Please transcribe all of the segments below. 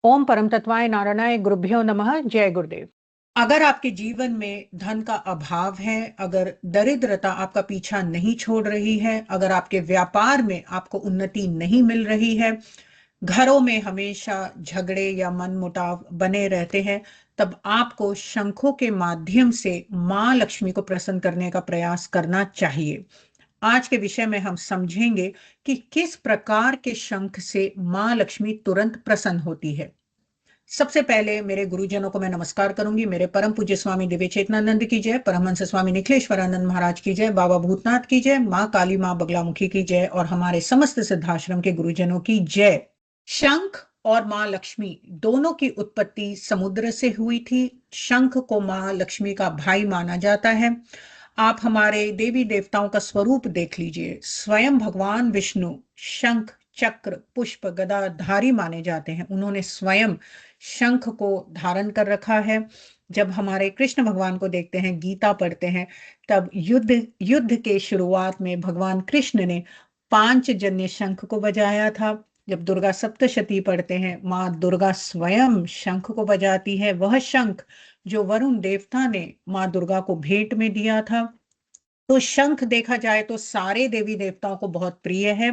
ओम परम तत्वाय नारायणाय गुरुभ्यो नमः। जय गुरुदेव। अगर आपके जीवन में धन का अभाव है, अगर दरिद्रता आपका पीछा नहीं छोड़ रही है, अगर आपके व्यापार में आपको उन्नति नहीं मिल रही है, घरों में हमेशा झगड़े या मनमुटाव बने रहते हैं, तब आपको शंखों के माध्यम से मां लक्ष्मी को प्रसन्न करने का प्रयास करना चाहिए। आज के विषय में हम समझेंगे कि किस प्रकार के शंख से मां लक्ष्मी तुरंत प्रसन्न होती है। सबसे पहले मेरे गुरुजनों को मैं नमस्कार करूंगी। मेरे परम पूज्य स्वामी दिव्य चेतनानंद की जय, परमहंस स्वामी निखिलेश्वरानंद महाराज की जय, बाबा भूतनाथ की जय, माँ काली, माँ बगलामुखी की जय और हमारे समस्त सिद्धाश्रम के गुरुजनों की जय। शंख और माँ लक्ष्मी दोनों की उत्पत्ति समुद्र से हुई थी। शंख को माँ लक्ष्मी का भाई माना जाता है। आप हमारे देवी देवताओं का स्वरूप देख लीजिए। स्वयं भगवान विष्णु शंख, चक्र, पुष्प, गदा धारी माने जाते हैं। उन्होंने स्वयं शंख को धारण कर रखा है। जब हमारे कृष्ण भगवान को देखते हैं, गीता पढ़ते हैं, तब युद्ध के शुरुआत में भगवान कृष्ण ने पांचजन्य शंख को बजाया था। जब दुर्गा सप्तशती पढ़ते हैं, माँ दुर्गा स्वयं शंख को बजाती है। वह शंख जो वरुण देवता ने माँ दुर्गा को भेंट में दिया था। तो शंख देखा जाए तो सारे देवी देवताओं को बहुत प्रिय है।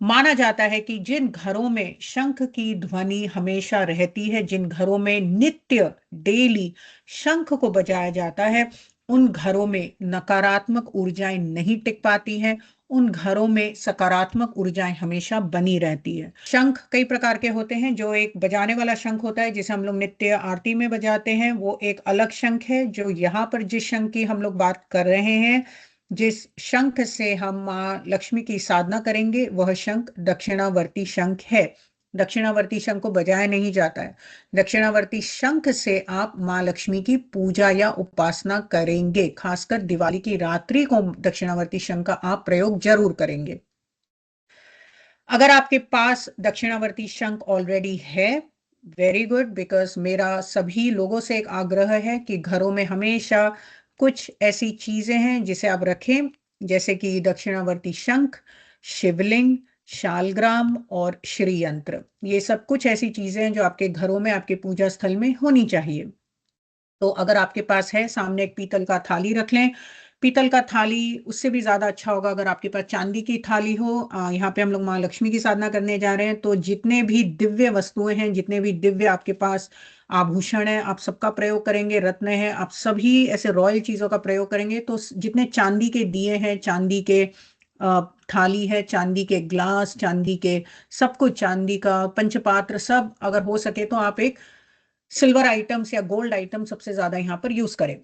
माना जाता है कि जिन घरों में शंख की ध्वनि हमेशा रहती है, जिन घरों में नित्य डेली शंख को बजाया जाता है, उन घरों में नकारात्मक ऊर्जाएं नहीं टिक पाती हैं। उन घरों में सकारात्मक ऊर्जाएं हमेशा बनी रहती है। शंख कई प्रकार के होते हैं। जो एक बजाने वाला शंख होता है, जिसे हम लोग नित्य आरती में बजाते हैं, वो एक अलग शंख है। जो यहाँ पर जिस शंख की हम लोग बात कर रहे हैं, जिस शंख से हम माँ लक्ष्मी की साधना करेंगे, वह शंख दक्षिणावर्ती शंख है। दक्षिणावर्ती शंख को बजाया नहीं जाता है। दक्षिणावर्ती शंख से आप माँ लक्ष्मी की पूजा या उपासना करेंगे। खासकर दिवाली की रात्रि को दक्षिणावर्ती शंख का आप प्रयोग जरूर करेंगे। अगर आपके पास दक्षिणावर्ती शंख ऑलरेडी है, वेरी गुड, बिकॉज मेरा सभी लोगों से एक आग्रह है कि घरों में हमेशा कुछ ऐसी चीजें हैं जिसे आप रखें, जैसे कि दक्षिणावर्ती शंख, शिवलिंग, शालग्राम और श्री यंत्र। ये सब कुछ ऐसी चीजें हैं जो आपके घरों में, आपके पूजा स्थल में होनी चाहिए। तो अगर आपके पास है, सामने एक पीतल का थाली रख लें। पीतल का थाली उससे भी ज्यादा अच्छा होगा अगर आपके पास चांदी की थाली हो। यहाँ पे हम लोग माँ लक्ष्मी की साधना करने जा रहे हैं, तो जितने भी दिव्य वस्तुएं हैं, जितने भी दिव्य आपके पास आभूषण है, आप सबका प्रयोग करेंगे। रत्न है, आप सभी ऐसे रॉयल चीजों का प्रयोग करेंगे। तो जितने चांदी के दिए हैं, चांदी के थाली है, चांदी के ग्लास, चांदी के सब कुछ, चांदी का पंचपात्र, सब अगर हो सके तो आप एक सिल्वर आइटम्स या गोल्ड आइटम सबसे ज्यादा यहाँ पर यूज करें।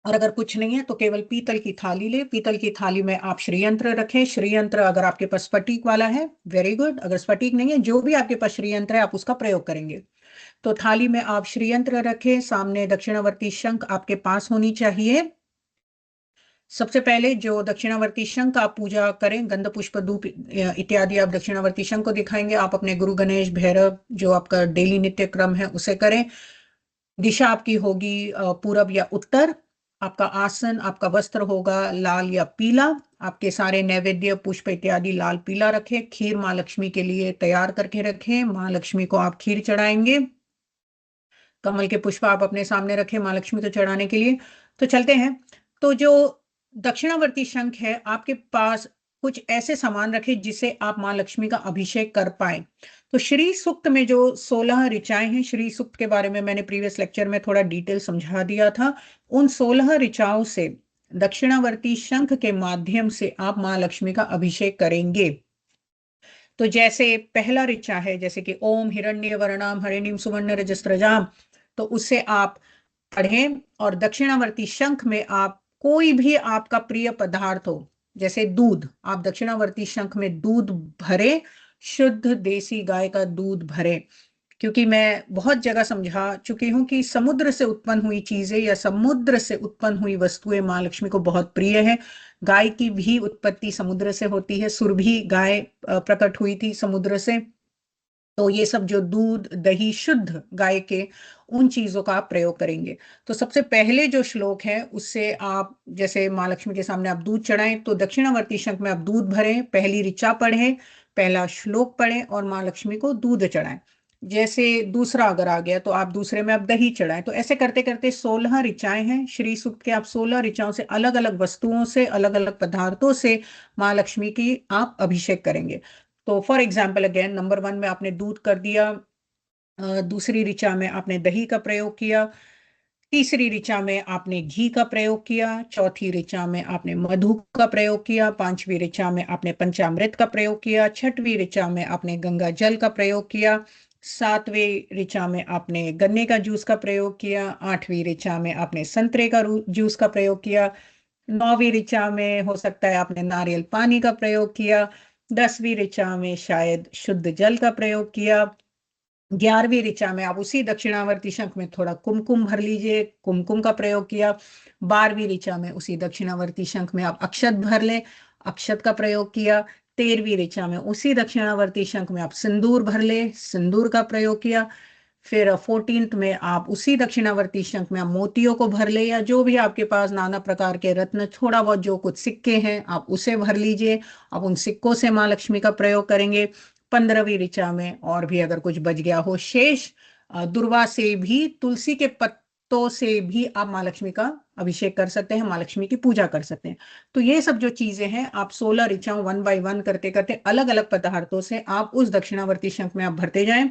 और अगर कुछ नहीं है तो केवल पीतल की थाली ले। पीतल की थाली में आप श्रीयंत्र रखें। श्रीयंत्र अगर आपके पास स्फटिक वाला है, वेरी गुड। अगर स्फटिक नहीं है, जो भी आपके पास श्रीयंत्र है, आप उसका प्रयोग करेंगे। तो थाली में आप श्रीयंत्र रखें। सामने दक्षिणावर्ती शंख आपके पास होनी चाहिए। सबसे पहले जो दक्षिणावर्ती शंख का आप पूजा करें, गंध पुष्प धूप इत्यादि आप दक्षिणावर्ती शंख को दिखाएंगे। आप अपने गुरु गणेश भैरव, जो आपका डेली नित्य क्रम है, उसे करें। दिशा आपकी होगी पूरब या उत्तर। आपका आसन, आपका वस्त्र होगा लाल या पीला। आपके सारे नैवेद्य, पुष्प इत्यादि लाल पीला रखें। खीर माँ लक्ष्मी के लिए तैयार करके रखें। माँ लक्ष्मी को आप खीर चढ़ाएंगे। कमल के पुष्प आप अपने सामने रखें माँ लक्ष्मी को चढ़ाने के लिए। तो चलते हैं। तो जो दक्षिणावर्ती शंख है, आपके पास कुछ ऐसे सामान रखें जिससे आप माँ लक्ष्मी का अभिषेक कर पाए। तो श्री सूक्त में जो 16 ऋचाएं हैं, श्री सूक्त के बारे में मैंने प्रीवियस लेक्चर में थोड़ा डिटेल समझा दिया था। उन 16 ऋचाओं से दक्षिणावर्ती शंख के माध्यम से आप माँ लक्ष्मी का अभिषेक करेंगे। तो जैसे पहला ऋचा है, जैसे कि ओम हिरण्य वर्णाम हरिणीम सुवर्ण रजस्रजाम, तो उससे आप पढ़ें। और दक्षिणावर्ती शंख में आप कोई भी आपका प्रिय पदार्थ हो, जैसे दूध, आप दक्षिणावर्ती शंख में दूध भरे, शुद्ध देसी गाय का दूध भरे। क्योंकि मैं बहुत जगह समझा चुकी हूं कि समुद्र से उत्पन्न हुई चीजें या समुद्र से उत्पन्न हुई वस्तुएं माँ लक्ष्मी को बहुत प्रिय है। गाय की भी उत्पत्ति समुद्र से होती है। सुरभि गाय प्रकट हुई थी समुद्र से। तो ये सब जो दूध दही शुद्ध गाय के, उन चीजों का आप प्रयोग करेंगे। तो सबसे पहले जो श्लोक है, उससे आप जैसे माँ लक्ष्मी के सामने आप दूध चढ़ाएं, तो दक्षिणावर्ती शंख में आप दूध भरें, पहली ऋचा पढ़ें, पहला श्लोक पढ़ें और माँ लक्ष्मी को दूध चढ़ाएं। जैसे दूसरा अगर आ गया तो आप दूसरे में आप दही चढ़ाएं। तो ऐसे करते करते 16 ऋचाएं हैं श्री सूक्त के। आप 16 ऋचाओं से अलग अलग वस्तुओं से अलग अलग पदार्थों से माँ लक्ष्मी की आप अभिषेक करेंगे। तो फॉर एग्जाम्पल अगेन, नंबर 1 में आपने दूध कर दिया, दूसरी ऋचा में आपने दही का प्रयोग किया, तीसरी ऋचा में आपने घी का प्रयोग किया, चौथी ऋचा में आपने मधु का प्रयोग किया, पांचवी ऋचा में आपने पंचामृत का प्रयोग किया, छठवीं ऋचा में आपने गंगा जल का प्रयोग किया, सातवीं ऋचा में आपने गन्ने का जूस का प्रयोग किया, आठवीं ऋचा में आपने संतरे का जूस का प्रयोग किया, नौवीं ऋचा में हो सकता है आपने नारियल पानी का प्रयोग किया, 10वीं ऋचा में शायद शुद्ध जल का प्रयोग किया, 11वीं ऋचा में आप उसी दक्षिणावर्ती शंख में थोड़ा कुमकुम भर लीजिए, कुमकुम का प्रयोग किया, 12वीं ऋचा में उसी दक्षिणावर्ती शंख में आप अक्षत भर लें, अक्षत का प्रयोग किया, 13वीं ऋचा में उसी दक्षिणावर्ती शंख में आप सिंदूर भर ले, सिंदूर का प्रयोग किया, फिर 14th में आप उसी दक्षिणावर्ती शंख में आप मोतियों को भर ले, या जो भी आपके पास नाना प्रकार के रत्न, थोड़ा बहुत जो कुछ सिक्के हैं आप उसे भर लीजिए। आप उन सिक्कों से माँ लक्ष्मी का प्रयोग करेंगे। 15वीं ऋचा में और भी अगर कुछ बच गया हो शेष, दुर्वा से भी, तुलसी के पत्तों से भी आप माँ लक्ष्मी का अभिषेक कर सकते हैं, माँ लक्ष्मी की पूजा कर सकते हैं। तो ये सब जो चीजें हैं आप 16 ऋचाओं 1 बाय 1 करते करते अलग अलग पदार्थों से आप उस दक्षिणावर्ती शंख में आप भरते जाएं।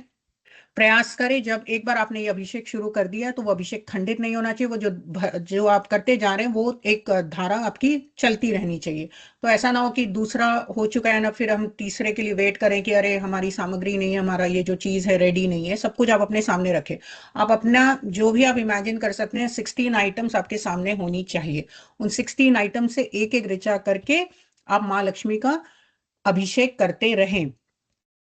प्रयास करें, जब एक बार आपने ये अभिषेक शुरू कर दिया तो वो अभिषेक खंडित नहीं होना चाहिए, वो जो आप करते जा रहे हैं वो एक धारा आपकी चलती रहनी चाहिए। तो ऐसा ना हो कि दूसरा हो चुका है ना फिर हम तीसरे के लिए वेट करें कि अरे हमारी सामग्री नहीं है, हमारा ये जो चीज है रेडी नहीं है। सब कुछ आप अपने सामने रखें। आप अपना जो भी आप इमेजिन कर सकते हैं 16 आइटम्स आपके सामने होनी चाहिए। उन 16 आइटम से एक एक ऋचा करके आप माँ लक्ष्मी का अभिषेक करते रहें।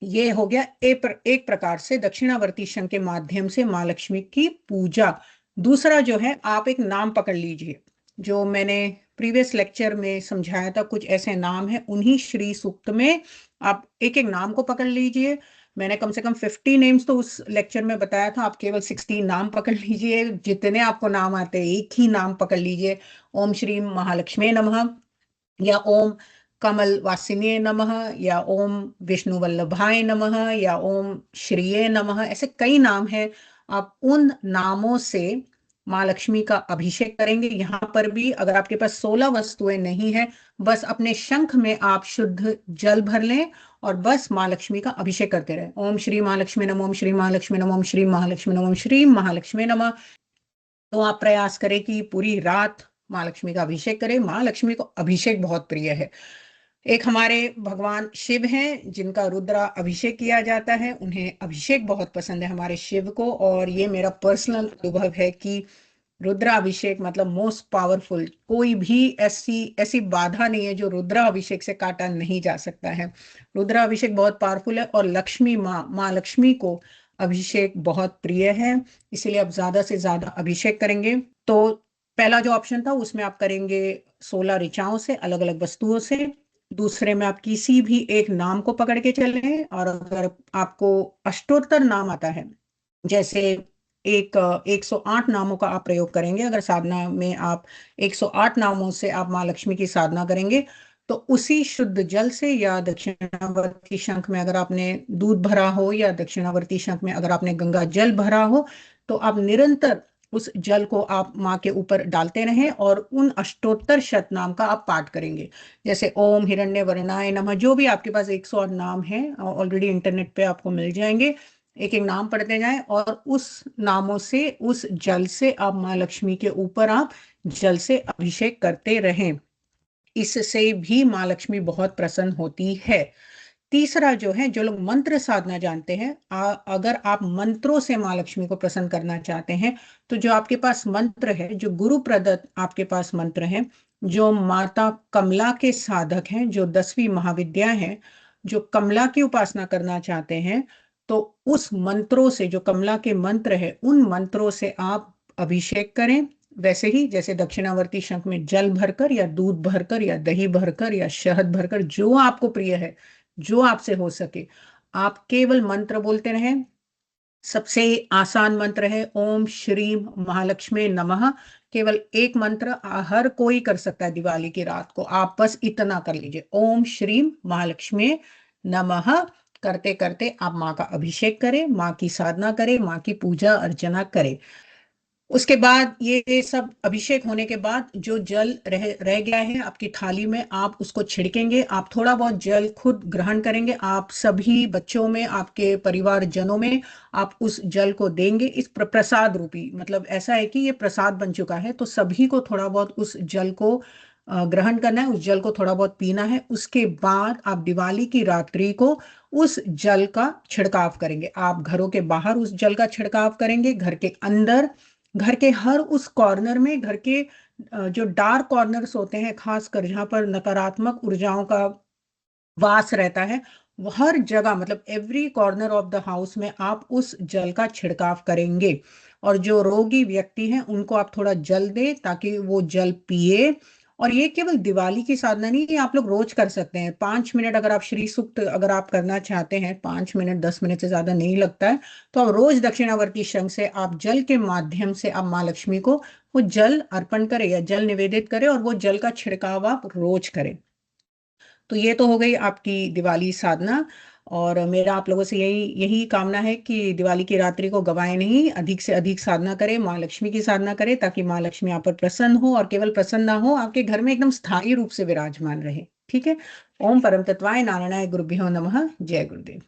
ये हो गया एक प्रकार से दक्षिणावर्ती शंख के माध्यम से माँ लक्ष्मी की पूजा। दूसरा जो है, आप एक नाम पकड़ लीजिए। जो मैंने प्रीवियस लेक्चर में समझाया था, कुछ ऐसे नाम हैं, उन्हीं श्री सूक्त में आप एक एक नाम को पकड़ लीजिए। मैंने कम से कम 50 नेम्स तो उस लेक्चर में बताया था, आप केवल 16 नाम पकड़ लीजिए। जितने आपको नाम आते हैं एक ही नाम पकड़ लीजिए। ओम श्री महालक्ष्मी नमः, या ओम कमल वासिने नमः, या ओम विष्णु वल्लभाय नमः, या ओम श्रीये नमः। ऐसे कई नाम हैं। आप उन नामों से माँ लक्ष्मी का अभिषेक करेंगे। यहाँ पर भी अगर आपके पास 16 वस्तुएं नहीं है, बस अपने शंख में आप शुद्ध जल भर लें और बस माँ लक्ष्मी का अभिषेक करते रहे। ओम श्री महालक्ष्मी नमः, ओम श्री महालक्ष्मी नमः, ओम श्री महालक्ष्मी नमः, ओम श्री महालक्ष्मी नमः। तो आप प्रयास करें कि पूरी रात माँ लक्ष्मी का अभिषेक करें। माँ लक्ष्मी को अभिषेक बहुत प्रिय है। एक हमारे भगवान शिव हैं जिनका रुद्रा अभिषेक किया जाता है, उन्हें अभिषेक बहुत पसंद है हमारे शिव को। और ये मेरा पर्सनल अनुभव है कि रुद्राभिषेक मतलब मोस्ट पावरफुल, कोई भी ऐसी ऐसी बाधा नहीं है जो रुद्राभिषेक से काटा नहीं जा सकता है। रुद्राभिषेक बहुत पावरफुल है और लक्ष्मी माँ लक्ष्मी को अभिषेक बहुत प्रिय है, इसीलिए आप ज्यादा से ज्यादा अभिषेक करेंगे। तो पहला जो ऑप्शन था उसमें आप करेंगे 16 ऋचाओं से, अलग अलग वस्तुओं से। दूसरे में आप किसी भी एक नाम को पकड़ के चलें, और अगर आपको अष्टोत्तर नाम आता है, जैसे 108 नामों का आप प्रयोग करेंगे, अगर साधना में आप 108 नामों से आप माँ लक्ष्मी की साधना करेंगे, तो उसी शुद्ध जल से, या दक्षिणावर्ती शंख में अगर आपने दूध भरा हो, या दक्षिणावर्ती शंख में अगर आपने गंगा जल भरा हो, तो आप निरंतर उस जल को आप माँ के ऊपर डालते रहें और उन अष्टोत्तर शत नाम का आप पाठ करेंगे। जैसे ओम हिरण्य वर्णाय नमः, जो भी आपके पास 108 नाम है ऑलरेडी इंटरनेट पे आपको मिल जाएंगे। एक एक नाम पढ़ते जाएं और उस नामों से, उस जल से आप माँ लक्ष्मी के ऊपर आप जल से अभिषेक करते रहें। इससे भी माँ लक्ष्मी बहुत प्रसन्न होती है। तीसरा जो है, जो लोग मंत्र साधना जानते हैं, अगर आप मंत्रों से माँ लक्ष्मी को प्रसन्न करना चाहते हैं, तो जो आपके पास मंत्र है, जो गुरु प्रदत्त आपके पास मंत्र है, जो माता कमला के साधक हैं, जो 10वीं महाविद्या है, जो कमला की उपासना करना चाहते हैं, तो उस मंत्रों से, जो कमला के मंत्र है, उन मंत्रों से आप अभिषेक करें। वैसे ही जैसे दक्षिणावर्ती शंख में जल भरकर, या दूध भरकर, या दही भरकर, या शहद भरकर, जो आपको प्रिय है, जो आपसे हो सके, आप केवल मंत्र बोलते रहें। सबसे आसान मंत्र है ओम श्रीम महालक्ष्मी नमः। केवल एक मंत्र हर कोई कर सकता है। दिवाली की रात को आप बस इतना कर लीजिए, ओम श्रीम महालक्ष्मी नमः। करते करते आप माँ का अभिषेक करें, माँ की साधना करें, माँ की पूजा अर्चना करें। उसके बाद ये सब अभिषेक होने के बाद जो जल रह गया है आपकी थाली में, आप उसको छिड़केंगे। आप थोड़ा बहुत जल खुद ग्रहण करेंगे, आप सभी बच्चों में, आपके परिवारजनों में आप उस जल को देंगे। इस प्रसाद रूपी, मतलब ऐसा है कि ये प्रसाद बन चुका है, तो सभी को थोड़ा बहुत उस जल को ग्रहण करना है, उस जल को थोड़ा बहुत पीना है। उसके बाद आप दिवाली की रात्रि को उस जल का छिड़काव करेंगे। आप घरों के बाहर उस जल का छिड़काव करेंगे, घर के अंदर, घर के हर उस कॉर्नर में, घर के जो डार्क कॉर्नर्स होते हैं, खासकर जहां पर नकारात्मक ऊर्जाओं का वास रहता है, वो हर जगह, मतलब every corner of the house में आप उस जल का छिड़काव करेंगे। और जो रोगी व्यक्ति हैं उनको आप थोड़ा जल दें ताकि वो जल पिए। और ये केवल दिवाली की साधना नहीं, ये आप लोग रोज कर सकते हैं। 5 मिनट अगर आप श्री सूक्त अगर आप करना चाहते हैं, 5 मिनट 10 मिनट से ज्यादा नहीं लगता है, तो आप रोज दक्षिणावर्ती शंख से आप जल के माध्यम से आप माँ लक्ष्मी को वो जल अर्पण करें या जल निवेदित करें, और वो जल का छिड़काव आप रोज करें। तो ये तो हो गई आपकी दिवाली साधना। और मेरा आप लोगों से यही यही कामना है कि दिवाली की रात्रि को गवाएं नहीं, अधिक से अधिक साधना करें, माँ लक्ष्मी की साधना करें, ताकि माँ लक्ष्मी आप पर प्रसन्न हो, और केवल प्रसन्न ना हो, आपके घर में एकदम स्थायी रूप से विराजमान रहे। ठीक है। ओम परम तत्वाय नारायणाय गुरुभ्यो नमः। जय गुरुदेव।